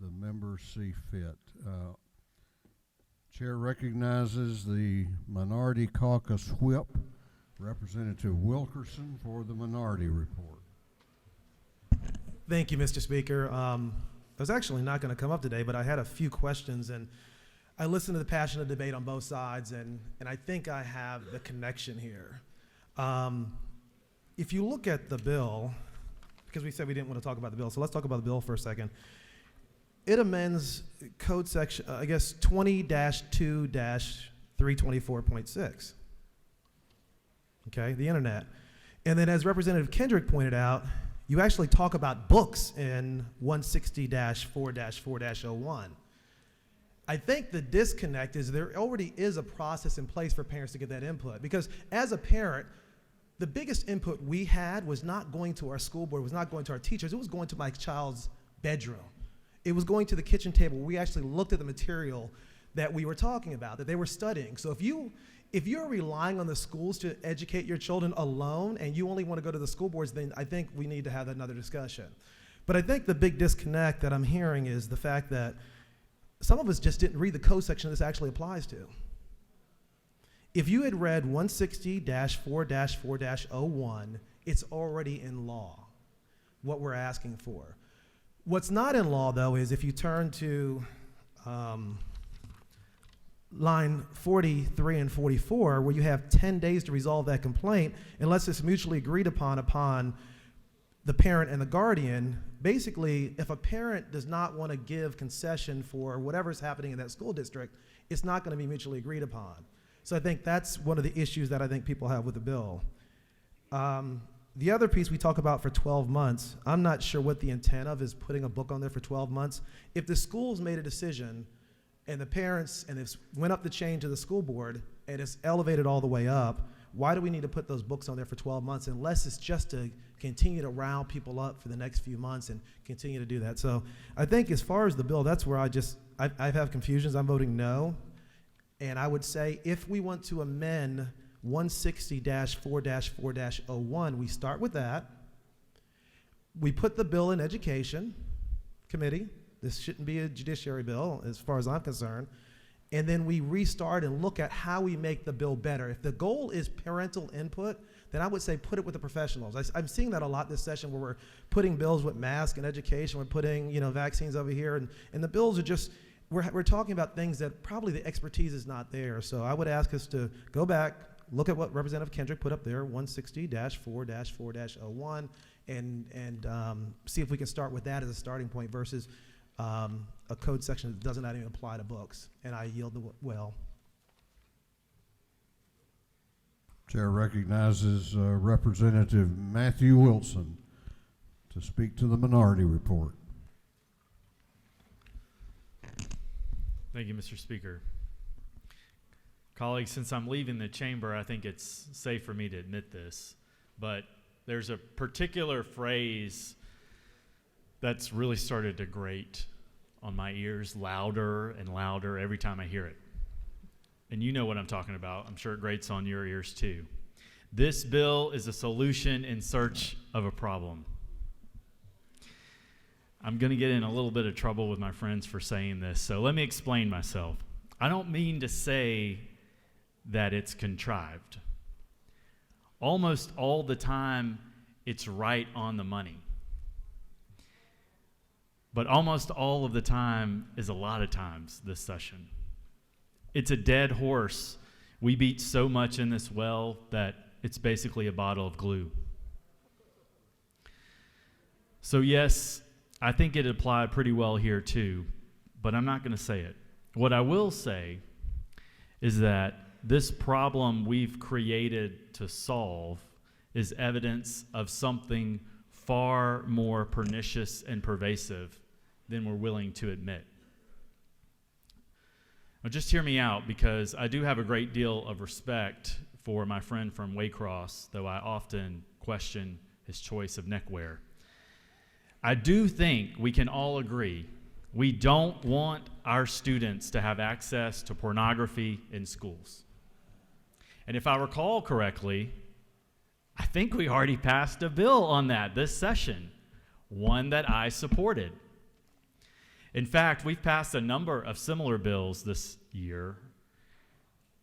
the members see fit. Chair recognizes the Minority Caucus Whip, Representative Wilkerson, for the Minority Report. Thank you, Mr. Speaker. I was actually not going to come up today, but I had a few questions, and I listened to the passionate debate on both sides, and I think I have the connection here. If you look at the bill, because we said we didn't want to talk about the bill, so let's talk about the bill for a second. It amends code section, 20-2-324.6. Okay, the internet. And then as Representative Kendrick pointed out, you actually talk about books in 160-4-4-01. I think the disconnect is there already is a process in place for parents to get that input, because as a parent, the biggest input we had was not going to our school board, was not going to our teachers, it was going to my child's bedroom. It was going to the kitchen table where we actually looked at the material that we were talking about, that they were studying. So if you're relying on the schools to educate your children alone and you only want to go to the school boards, then I think we need to have another discussion. But I think the big disconnect that I'm hearing is the fact that some of us just didn't read the code section this actually applies to. If you had read 160-4-4-01, it's already in law, what we're asking for. What's not in law, though, is if you turn to line 43 and 44, where you have 10 days to resolve that complaint, unless it's mutually agreed upon the parent and the guardian. Basically, if a parent does not want to give concession for whatever's happening in that school district, it's not going to be mutually agreed upon. So I think that's one of the issues that I think people have with the bill. The other piece we talk about for 12 months, I'm not sure what the intent of is putting a book on there for 12 months. If the schools made a decision and the parents, and it's went up the chain to the school board and it's elevated all the way up, why do we need to put those books on there for 12 months unless it's just to continue to round people up for the next few months and continue to do that? So I think as far as the bill, that's where I have confusions. I'm voting no. And I would say if we want to amend 160-4-4-01, we start with that. We put the bill in education committee. This shouldn't be a judiciary bill as far as I'm concerned. And then we restart and look at how we make the bill better. If the goal is parental input, then I would say put it with the professionals. I'm seeing that a lot this session where we're putting bills with masks and education, we're putting vaccines over here, and the bills are just, we're talking about things that probably the expertise is not there. So I would ask us to go back, look at what Representative Kendrick put up there, 160-4-4-01, and see if we can start with that as a starting point versus a code section that does not even apply to books. And I yield the well. Chair recognizes Representative Matthew Wilson to speak to the Minority Report. Thank you, Mr. Speaker. Colleagues, since I'm leaving the chamber, I think it's safe for me to admit this, but there's a particular phrase that's really started to grate on my ears louder and louder every time I hear it. And you know what I'm talking about. I'm sure it grates on your ears too. This bill is a solution in search of a problem. I'm going to get in a little bit of trouble with my friends for saying this, so let me explain myself. I don't mean to say that it's contrived. Almost all the time, it's right on the money. But almost all of the time is a lot of times this session. It's a dead horse. We beat so much in this well that it's basically a bottle of glue. So yes, I think it applied pretty well here too, but I'm not going to say it. What I will say is that this problem we've created to solve is evidence of something far more pernicious and pervasive than we're willing to admit. Now just hear me out, because I do have a great deal of respect for my friend from Waycross, though I often question his choice of neckwear. I do think we can all agree we don't want our students to have access to pornography in schools. And if I recall correctly, I think we already passed a bill on that this session, one that I supported. In fact, we've passed a number of similar bills this year,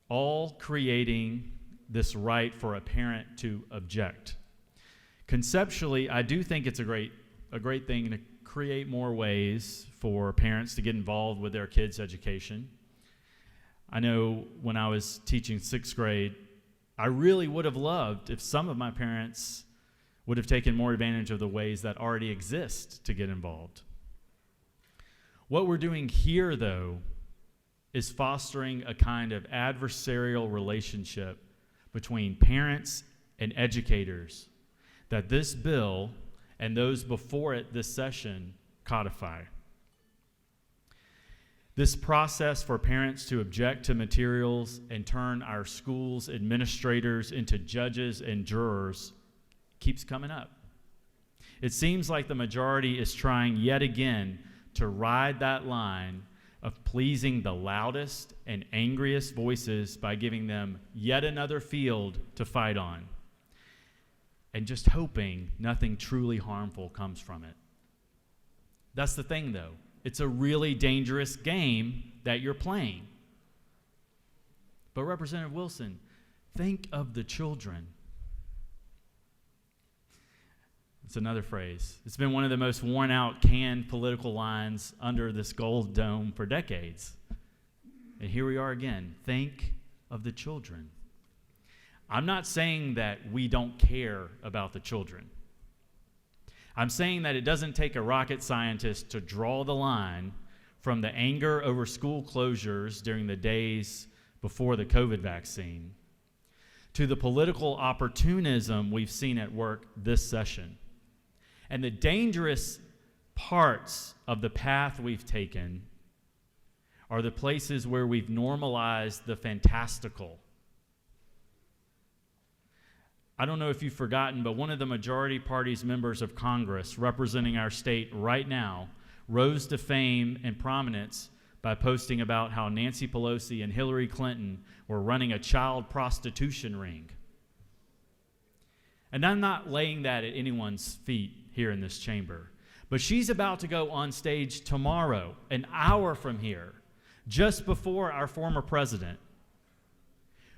all creating this right for a parent to object. Conceptually, I do think it's a great thing to create more ways for parents to get involved with their kids' education. I know when I was teaching 6th grade, I really would have loved if some of my parents would have taken more advantage of the ways that already exist to get involved. What we're doing here, though, is fostering a kind of adversarial relationship between parents and educators that this bill and those before it this session codify. This process for parents to object to materials and turn our schools' administrators into judges and jurors keeps coming up. It seems like the majority is trying yet again to ride that line of pleasing the loudest and angriest voices by giving them yet another field to fight on, and just hoping nothing truly harmful comes from it. That's the thing, though. It's a really dangerous game that you're playing. But Representative Wilson, think of the children. It's another phrase. It's been one of the most worn out canned political lines under this gold dome for decades. And here we are again. Think of the children. I'm not saying that we don't care about the children. I'm saying that it doesn't take a rocket scientist to draw the line from the anger over school closures during the days before the COVID vaccine to the political opportunism we've seen at work this session. And the dangerous parts of the path we've taken are the places where we've normalized the fantastical. I don't know if you've forgotten, but one of the majority party's members of Congress representing our state right now rose to fame and prominence by posting about how Nancy Pelosi and Hillary Clinton were running a child prostitution ring. And I'm not laying that at anyone's feet here in this chamber, but she's about to go on stage tomorrow, an hour from here, just before our former president.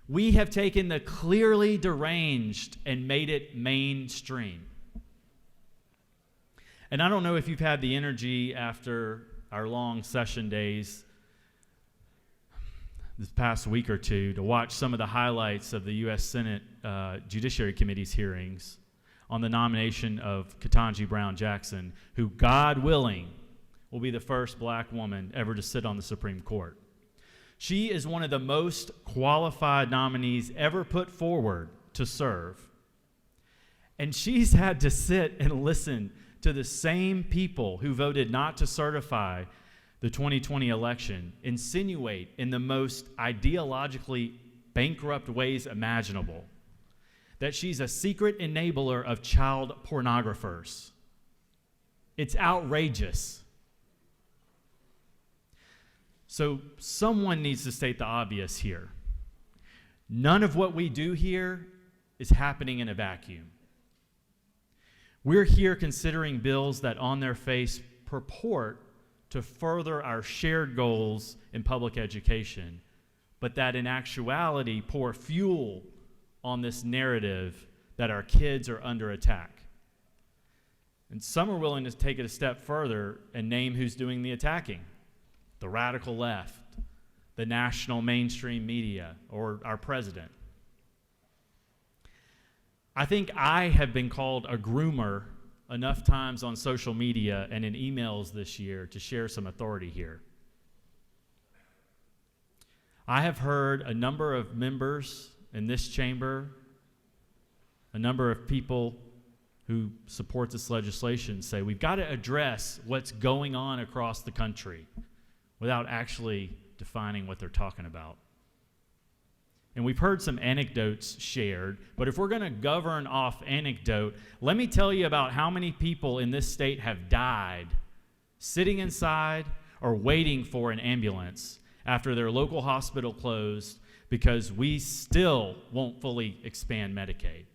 We have taken the clearly deranged and made it mainstream. And I don't know if you've had the energy after our long session days this past week or two to watch some of the highlights of the U.S. Senate Judiciary Committee's hearings on the nomination of Ketanji Brown Jackson, who, God willing, will be the first black woman ever to sit on the Supreme Court. She is one of the most qualified nominees ever put forward to serve. And she's had to sit and listen to the same people who voted not to certify the 2020 election insinuate in the most ideologically bankrupt ways imaginable that she's a secret enabler of child pornographers. It's outrageous. So someone needs to state the obvious here. None of what we do here is happening in a vacuum. We're here considering bills that on their face purport to further our shared goals in public education, but that in actuality pour fuel on this narrative that our kids are under attack. And some are willing to take it a step further and name who's doing the attacking: the radical left, the national mainstream media, or our president. I think I have been called a groomer enough times on social media and in emails this year to share some authority here. I have heard a number of members in this chamber, a number of people who support this legislation say we've got to address what's going on across the country without actually defining what they're talking about. And we've heard some anecdotes shared, but if we're going to govern off anecdote, let me tell you about how many people in this state have died sitting inside or waiting for an ambulance after their local hospital closed because we still won't fully expand Medicaid.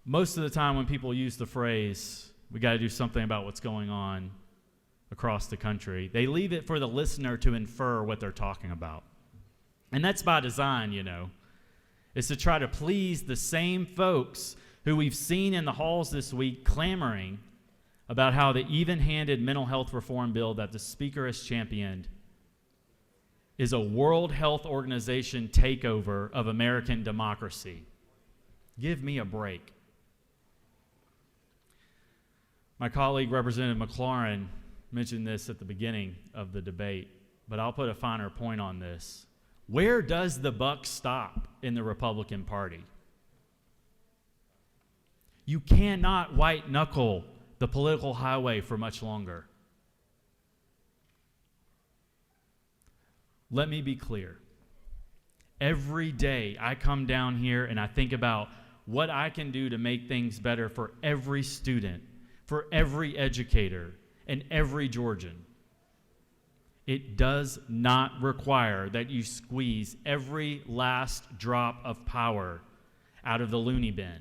Most of the time when people use the phrase We got to do something about what's going on across the country. They leave it for the listener to infer what they're talking about. And that's by design, you know. It's to try to please the same folks who we've seen in the halls this week clamoring about how the even-handed mental health reform bill that the speaker has championed is a World Health Organization takeover of American democracy. Give me a break. My colleague, Representative McLaurin, mentioned this at the beginning of the debate, but I'll put a finer point on this. Where does the buck stop in the Republican Party? You cannot white-knuckle the political highway for much longer. Let me be clear. Every day I come down here and I think about what I can do to make things better for every student, for every educator, and every Georgian. It does not require that you squeeze every last drop of power out of the loony bin.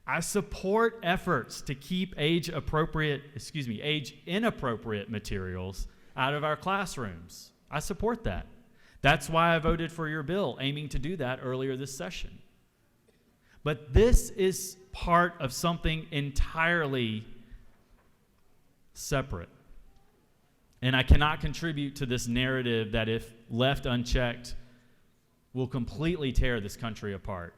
I support efforts to keep age-inappropriate materials out of our classrooms. I support that. That's why I voted for your bill, aiming to do that earlier this session. But this is part of something entirely separate. And I cannot contribute to this narrative that, if left unchecked, will completely tear this country apart.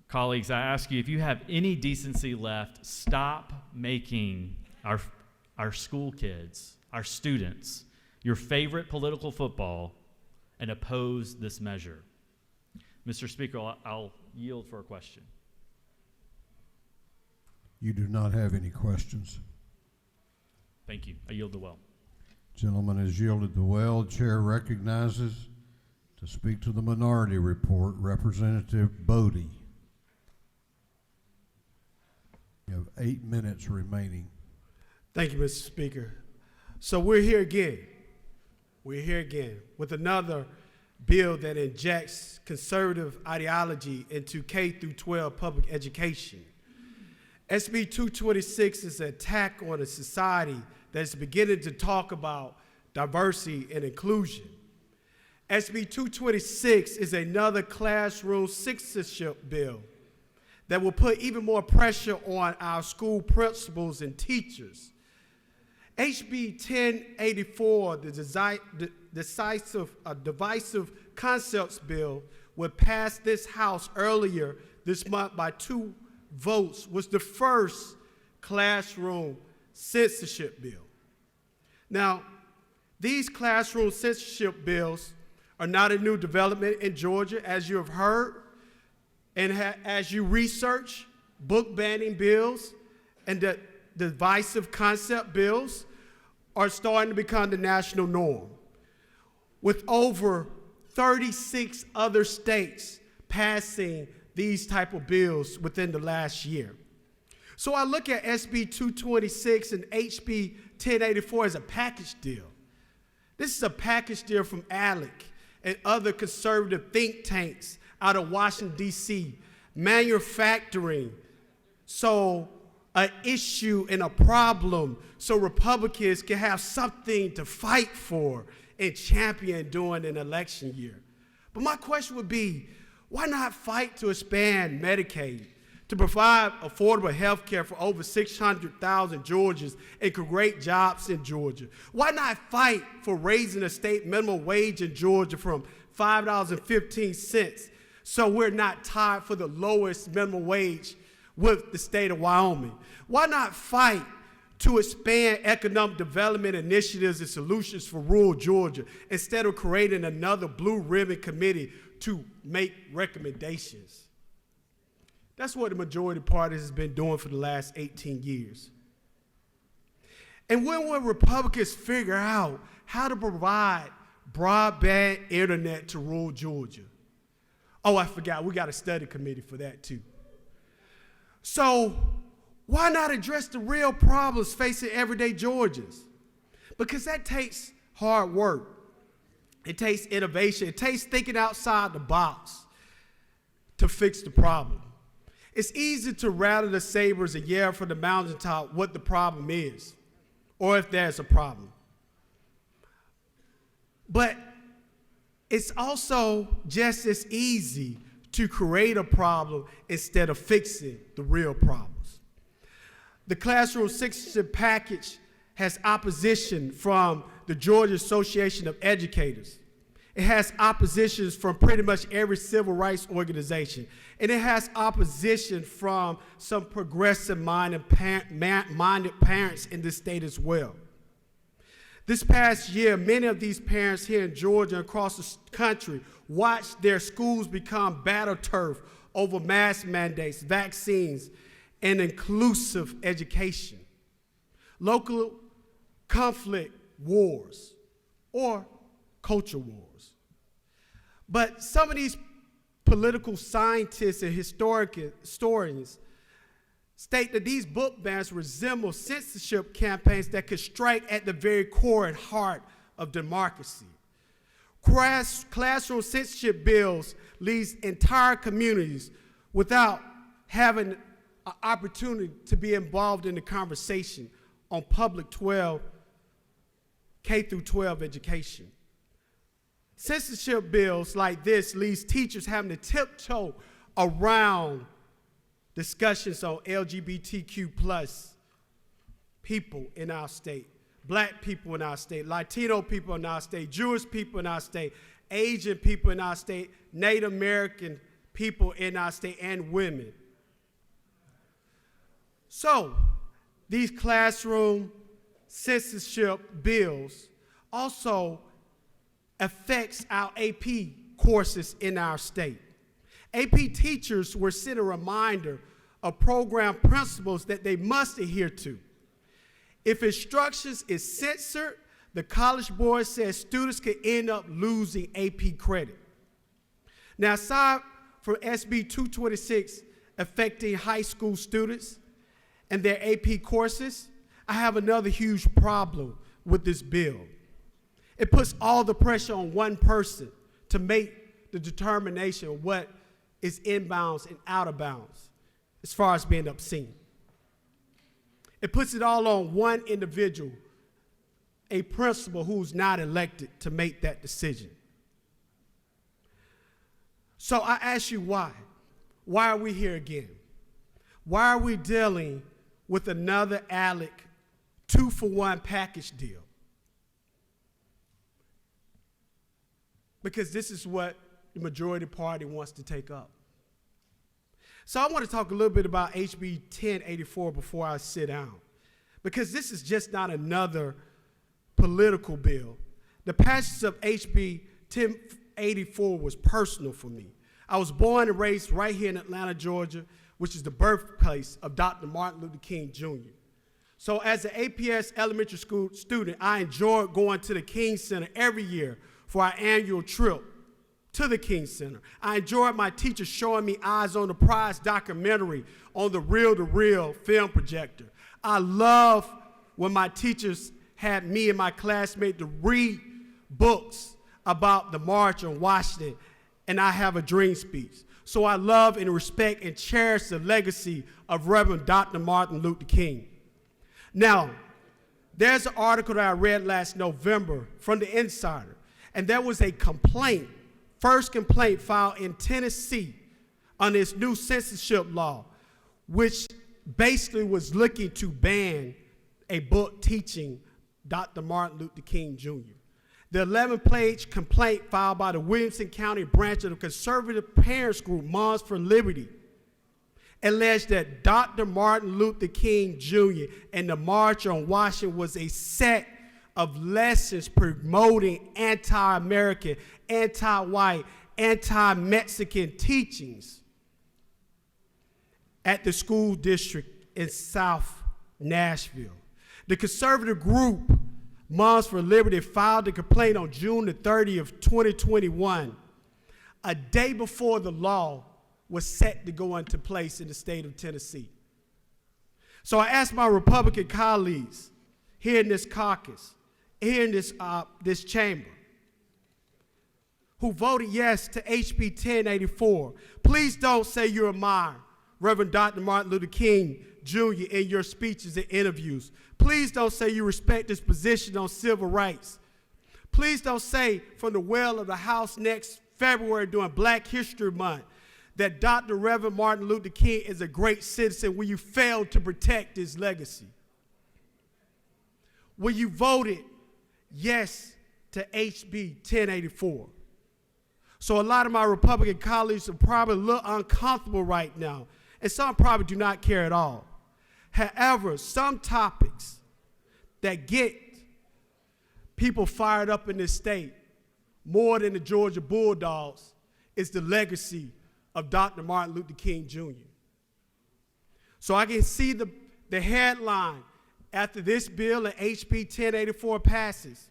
Colleagues, I ask you, if you have any decency left, stop making our school kids, our students, your favorite political football, and oppose this measure. Mr. Speaker, I'll yield for a question. You do not have any questions. Thank you. I yield the well. Gentleman has yielded the well. Chair recognizes to speak to the minority report, Representative Bodie. You have 8 minutes remaining. Thank you, Mr. Speaker. So we're here again. We're here again with another bill that injects conservative ideology into K through 12 public education. SB 226 is an attack on a society that is beginning to talk about diversity and inclusion. SB 226 is another classroom censorship bill that will put even more pressure on our school principals and teachers. HB 1084, the divisive concepts bill, was passed this House earlier this month by 2 votes, was the first classroom censorship bill. Now, these classroom censorship bills are not a new development in Georgia, as you have heard, and as you research book banning bills and the divisive concept bills are starting to become the national norm, with over 36 other states passing these type of bills within the last year. So I look at SB 226 and HB 1084 as a package deal. This is a package deal from ALEC and other conservative think tanks out of Washington, D.C., manufacturing so an issue and a problem so Republicans can have something to fight for and champion during an election year. But my question would be, why not fight to expand Medicaid, to provide affordable health care for over 600,000 Georgians and create jobs in Georgia? Why not fight for raising the state minimum wage in Georgia from $5.15 so we're not tied for the lowest minimum wage with the state of Wyoming? Why not fight to expand economic development initiatives and solutions for rural Georgia instead of creating another blue ribbon committee to make recommendations? That's what the majority party has been doing for the last 18 years. And when will Republicans figure out how to provide broadband internet to rural Georgia? Oh, I forgot, we got a study committee for that too. So why not address the real problems facing everyday Georgians? Because that takes hard work. It takes innovation. It takes thinking outside the box. to fix the problem. It's easy to rattle the sabers and yell from the mountaintop what the problem is, or if there's a problem. But it's also just as easy to create a problem instead of fixing the real problems. The classroom censorship package has opposition from the Georgia Association of Educators. It has oppositions from pretty much every civil rights organization. And it has opposition from some progressive-minded parents in this state as well. This past year, many of these parents here in Georgia and across the country watched their schools become battle turf over mask mandates, vaccines, and inclusive education. Local conflict wars or culture wars. But some of these political scientists and historians state that these book bans resemble censorship campaigns that could strike at the very core and heart of democracy. Classroom censorship bills leaves entire communities without having an opportunity to be involved in the conversation on public K through 12 education. Censorship bills like this leaves teachers having to tiptoe around discussions on LGBTQ plus people in our state, black people in our state, Latino people in our state, Jewish people in our state, Asian people in our state, Native American people in our state, and women. So, these classroom censorship bills also affects our AP courses in our state. AP teachers were sent a reminder of program principles that they must adhere to. If instructions is censored, the College Board says students could end up losing AP credit. Now, aside from SB 226 affecting high school students and their AP courses, I have another huge problem with this bill. It puts all the pressure on one person to make the determination of what is inbounds and out of bounds as far as being obscene. It puts it all on one individual, a principal who's not elected to make that decision. So I ask you why? Why are we here again? Why are we dealing with another ALEC 2-for-1 package deal? Because this is what the majority party wants to take up. So I want to talk a little bit about HB 1084 before I sit down, because this is just not another political bill. The passage of HB 1084 was personal for me. I was born and raised right here in Atlanta, Georgia, which is the birthplace of Dr. Martin Luther King Jr. So as an APS elementary school student, I enjoyed going to the King Center every year for our annual trip to the King Center. I enjoyed my teachers showing me Eyes on the Prize documentary on the reel-to-reel film projector. I love when my teachers had me and my classmates to read books about the March on Washington and I Have a Dream speech. So I love and respect and cherish the legacy of Reverend Dr. Martin Luther King. Now, there's an article that I read last November from the Insider, and there was a complaint, first complaint filed in Tennessee on this new censorship law, which basically was looking to ban a book teaching Dr. Martin Luther King Jr. The 11-page complaint filed by the Williamson County branch of the conservative parents group Moms for Liberty alleged that Dr. Martin Luther King Jr. and the March on Washington was a set of lessons promoting anti-American, anti-white, anti-Mexican teachings at the school district in South Nashville. The conservative group Moms for Liberty filed a complaint on June the 30th, 2021, a day before the law was set to go into place in the state of Tennessee. So I asked my Republican colleagues here in this caucus, here in this chamber, who voted yes to HB 1084, please don't say you admire Reverend Dr. Martin Luther King Jr. in your speeches and interviews. Please don't say you respect his position on civil rights. Please don't say from the well of the House next February during Black History Month that Dr. Reverend Martin Luther King is a great citizen when you failed to protect his legacy. When you voted yes to HB 1084. So a lot of my Republican colleagues are probably a little uncomfortable right now, and some probably do not care at all. However, some topics that get people fired up in this state more than the Georgia Bulldogs is the legacy of Dr. Martin Luther King Jr. So I can see the headline after this bill and HB 1084 passes.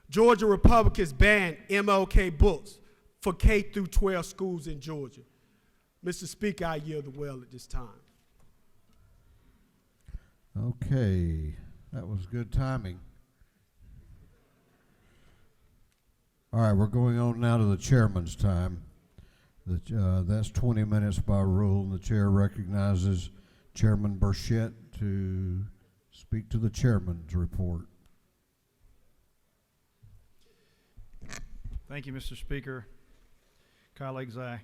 Georgia Republicans ban MLK books for K through 12 schools in Georgia. Mr. Speaker, I yield the well at this time. Okay, that was good timing. All right, we're going on now to the chairman's time. That's 20 minutes by rule, and the chair recognizes Chairman Burchett to speak to the chairman's report. Thank you, Mr. Speaker. Colleagues, I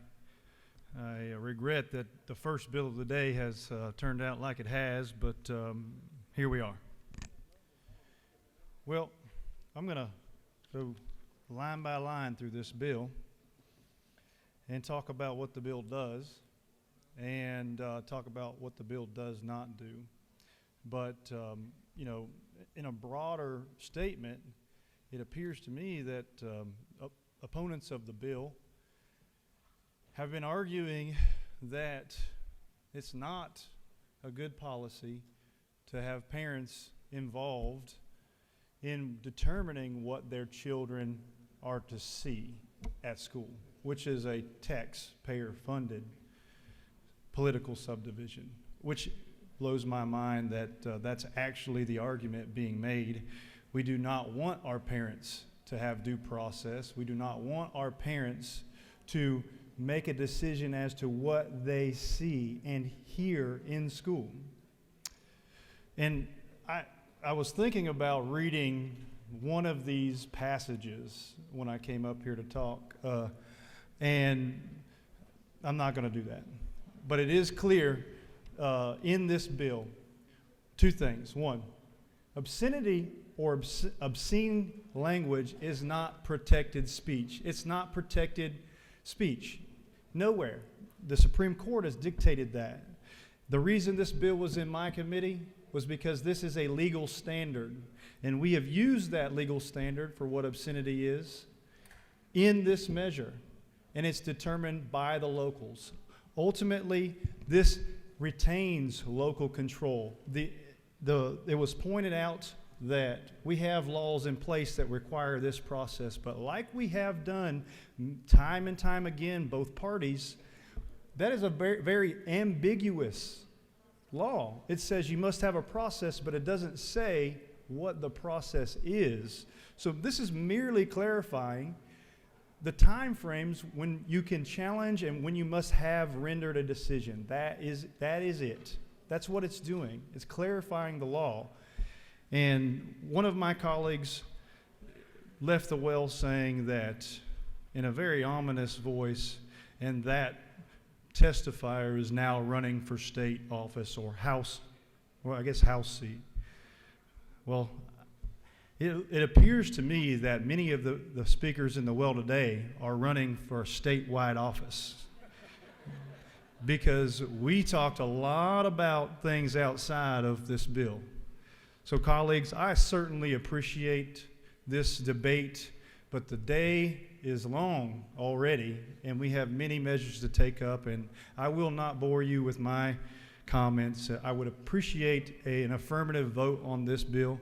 regret that the first bill of the day has turned out like it has, but here we are. Well, I'm going to go line by line through this bill and talk about what the bill does and talk about what the bill does not do. But, you know, in a broader statement, it appears to me that opponents of the bill have been arguing that it's not a good policy to have parents involved in determining what their children are to see at school, which is a taxpayer-funded political subdivision, which blows my mind that that's actually the argument being made. We do not want our parents to have due process. We do not want our parents to make a decision as to what they see and hear in school. And I was thinking about reading one of these passages when I came up here to talk, and I'm not going to do that. But it is clear in this bill two things. One, obscenity or obscene language is not protected speech. It's not protected speech. Nowhere. The Supreme Court has dictated that. The reason this bill was in my committee was because this is a legal standard, and we have used that legal standard for what obscenity is in this measure, and it's determined by the locals. Ultimately, this retains local control. It was pointed out that we have laws in place that require this process, but like we have done time and time again, both parties, that is a very, very ambiguous law. It says you must have a process, but it doesn't say what the process is. So this is merely clarifying the time frames when you can challenge and when you must have rendered a decision. That is it. That's what it's doing. It's clarifying the law. And one of my colleagues left the well saying that in a very ominous voice, and that testifier is now running for state office or House seat. Well, it appears to me that many of the speakers in the well today are running for a statewide office because we talked a lot about things outside of this bill. So colleagues, I certainly appreciate this debate, but the day is long already, and we have many measures to take up, and I will not bore you with my comments. I would appreciate an affirmative vote on this bill.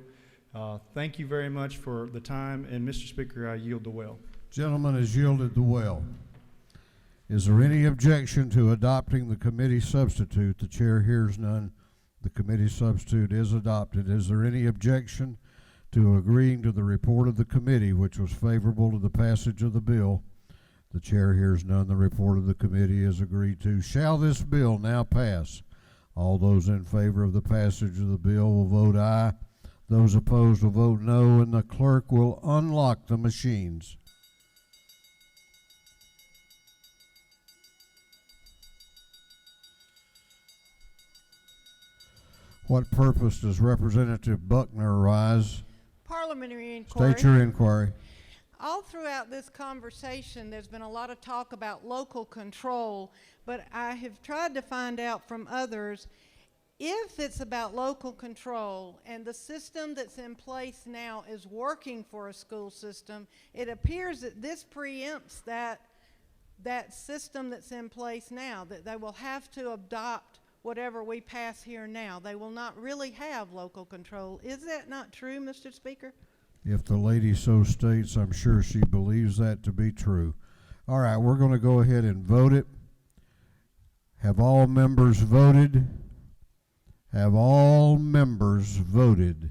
Thank you very much for the time, and Mr. Speaker, I yield the well. Gentleman has yielded the well. Is there any objection to adopting the committee substitute? The chair hears none. The committee substitute is adopted. Is there any objection to agreeing to the report of the committee, which was favorable to the passage of the bill. The chair hears none. The report of the committee is agreed to. Shall this bill now pass? All those in favor of the passage of the bill will vote aye. Those opposed will vote no, and the clerk will unlock the machines. What purpose does Representative Buckner rise? Parliamentary inquiry. State your inquiry. All throughout this conversation, there's been a lot of talk about local control, but I have tried to find out from others if it's about local control and the system that's in place now is working for a school system. It appears that this preempts that system that's in place now, that they will have to adopt whatever we pass here now. They will not really have local control. Is that not true, Mr. Speaker? If the lady so states, I'm sure she believes that to be true. All right, we're going to go ahead and vote it. Have all members voted? Have all members voted?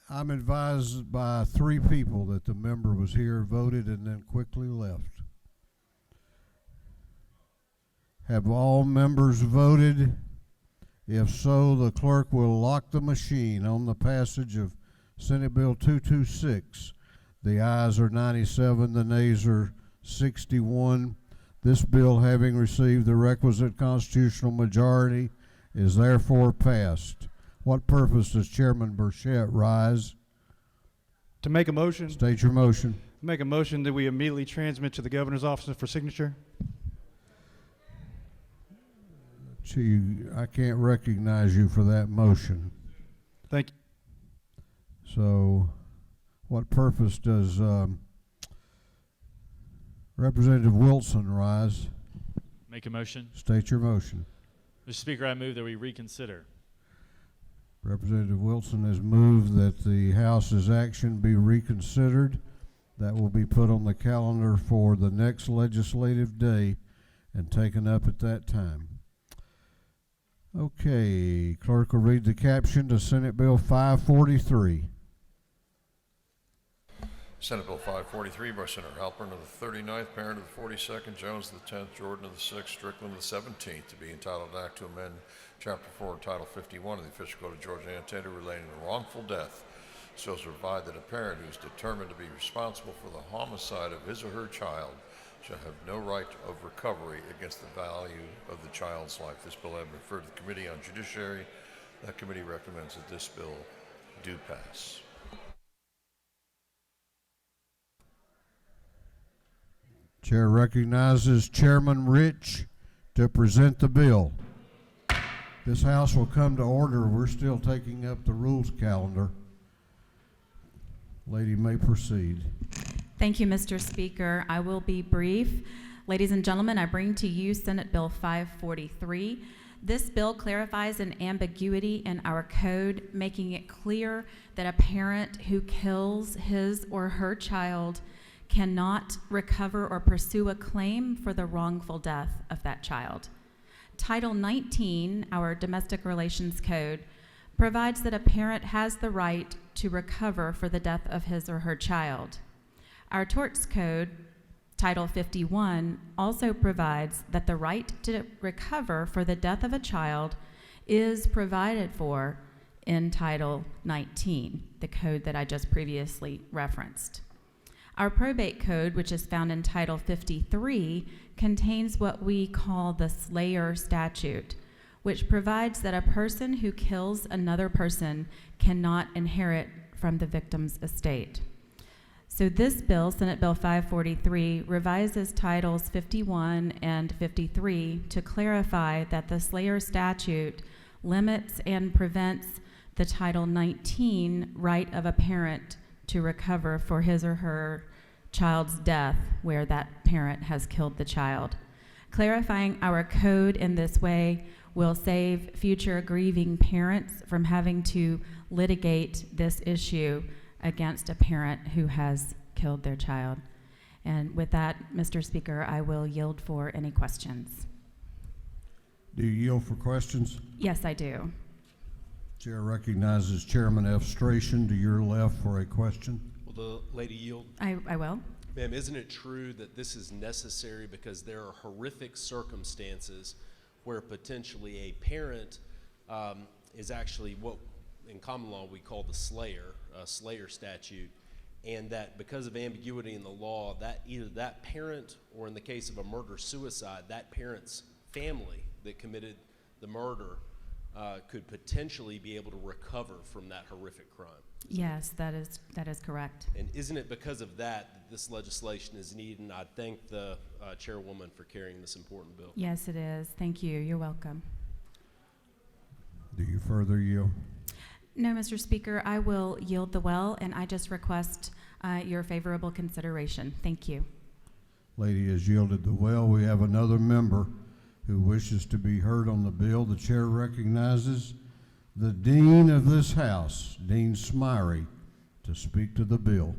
I'm advised by 3 people that the member was here, voted, and then quickly left. Have all members voted? If so, the clerk will lock the machine on the passage of Senate Bill 226. The ayes are 97, the nays are 61. This bill, having received the requisite constitutional majority, is therefore passed. What purpose does Chairman Burchett rise? To make a motion, State your motion. make a motion that we immediately transmit to the governor's office for signature. Gee, I can't recognize you for that motion. Thank you. So, what purpose does Representative Wilson rise? Make a motion. State your motion. Mr. Speaker, I move that we reconsider. Representative Wilson has moved that the House's action be reconsidered. That will be put on the calendar for the next legislative day and taken up at that time. Okay, clerk will read the caption to Senate Bill 543. Senate Bill 543 by Senator Halpern of the 39th, Parent of the 42nd, Jones of the 10th, Jordan of the 6th, Strickland of the 17th, to be entitled Act to amend Chapter 4, Title 51 of the Official Code of Georgia Annotated relating to wrongful death, so as to provide that a parent who is determined to be responsible for the homicide of his or her child shall have no right of recovery against the value of the child's life. This bill has been referred to the Committee on Judiciary. That committee recommends that this bill do pass. Chair recognizes Chairman Rich to present the bill. This House will come to order. We're still taking up the rules calendar. Lady may proceed. Thank you, Mr. Speaker. I will be brief. Ladies and gentlemen, I bring to you Senate Bill 543. This bill clarifies an ambiguity in our code, making it clear that a parent who kills his or her child cannot recover or pursue a claim for the wrongful death of that child. Title 19, our Domestic Relations Code, provides that a parent has the right to recover for the death of his or her child. Our Torts Code, Title 51, also provides that the right to recover for the death of a child is provided for in Title 19, the code that I just previously referenced. Our probate code, which is found in Title 53, contains what we call the Slayer statute, which provides that a person who kills another person cannot inherit from the victim's estate. So this bill, Senate Bill 543, revises Titles 51 and 53 to clarify that the Slayer statute limits and prevents the Title 19 right of a parent to recover for his or her child's death where that parent has killed the child. Clarifying our code in this way will save future grieving parents from having to litigate this issue against a parent who has killed their child. And with that, Mr. Speaker, I will yield for any questions. Do you yield for questions? Yes, I do. Chair recognizes Chairman F. Stration to your left for a question. Will the lady yield? I will. Ma'am, isn't it true that this is necessary because there are horrific circumstances where potentially a parent is actually what in common law we call the slayer statute, and that because of ambiguity in the law, that either that parent or in the case of a murder-suicide, that parent's family that committed the murder could potentially be able to recover from that horrific crime? Yes, that is correct. And isn't it because of that that this legislation is needed? And I thank the chairwoman for carrying this important bill. Yes, it is. Thank you. You're welcome. Do you further yield? No, Mr. Speaker, I will yield the well, and I just request your favorable consideration. Thank you. Lady has yielded the well. We have another member who wishes to be heard on the bill. The chair recognizes the Dean of this House, Dean Smyrie, to speak to the bill.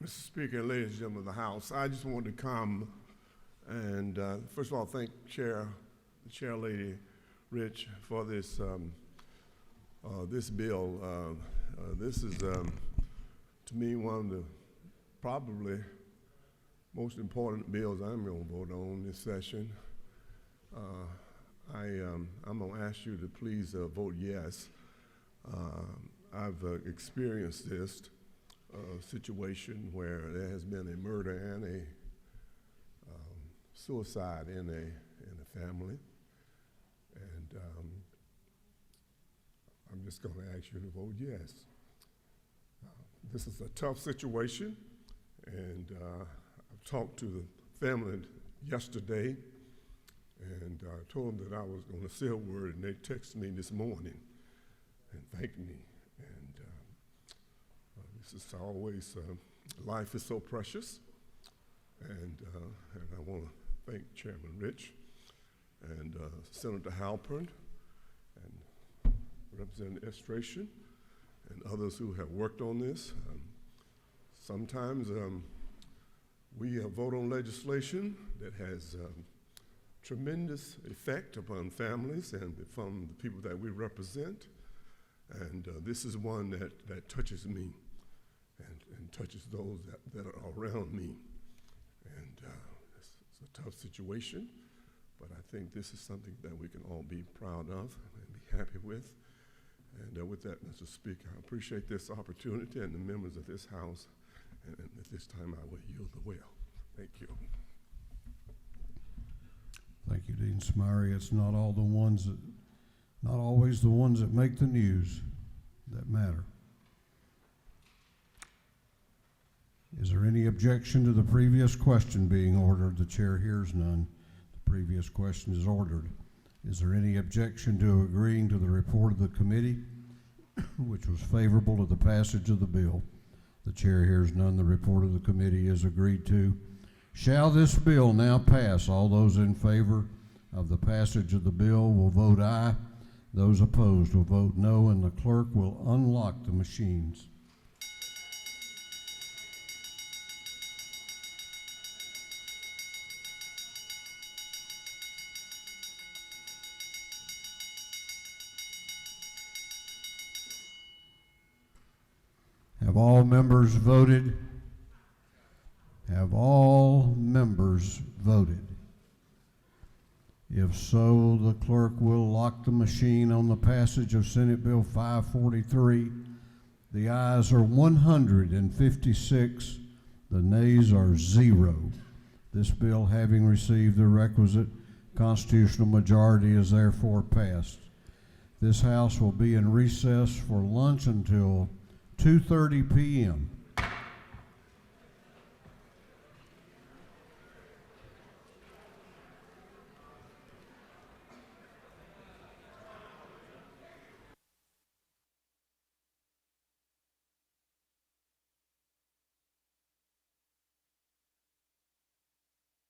Mr. Speaker, ladies and gentlemen of the House, I just wanted to come and first of all thank the chair lady Rich for this this bill. This is to me one of the probably most important bills I'm going to vote on this session. I'm going to ask you to please vote yes. I've experienced this situation where there has been a murder and a suicide in a family, and I'm just going to ask you to vote yes. This is a tough situation, and I've talked to the family yesterday, and I told them that I was going to say a word, and they texted me this morning and thanked me. And this is always, life is so precious, and I want to thank Chairman Rich and Senator Halpern and Representative Estration and others who have worked on this. Sometimes we vote on legislation that has tremendous effect upon families and from the people that we represent, and this is one that touches me and touches those that are around me. And it's a tough situation, but I think this is something that we can all be proud of and be happy with. And with that, Mr. Speaker, I appreciate this opportunity and the members of this House, and at this time I will yield the well. Thank you. Thank you, Dean Smyrie. It's not always the ones that make the news that matter. Is there any objection to the previous question being ordered? The chair hears none. The previous question is ordered. Is there any objection to agreeing to the report of the committee, which was favorable to the passage of the bill? The chair hears none. The report of the committee is agreed to. Shall this bill now pass? All those in favor of the passage of the bill will vote aye. Those opposed will vote no, and the clerk will unlock the machines. Have all members voted? Have all members voted? If so, the clerk will lock the machine on the passage of Senate Bill 543. The ayes are 156. The nays are 0. This bill, having received the requisite constitutional majority, is therefore passed. This House will be in recess for lunch until 2:30 p.m.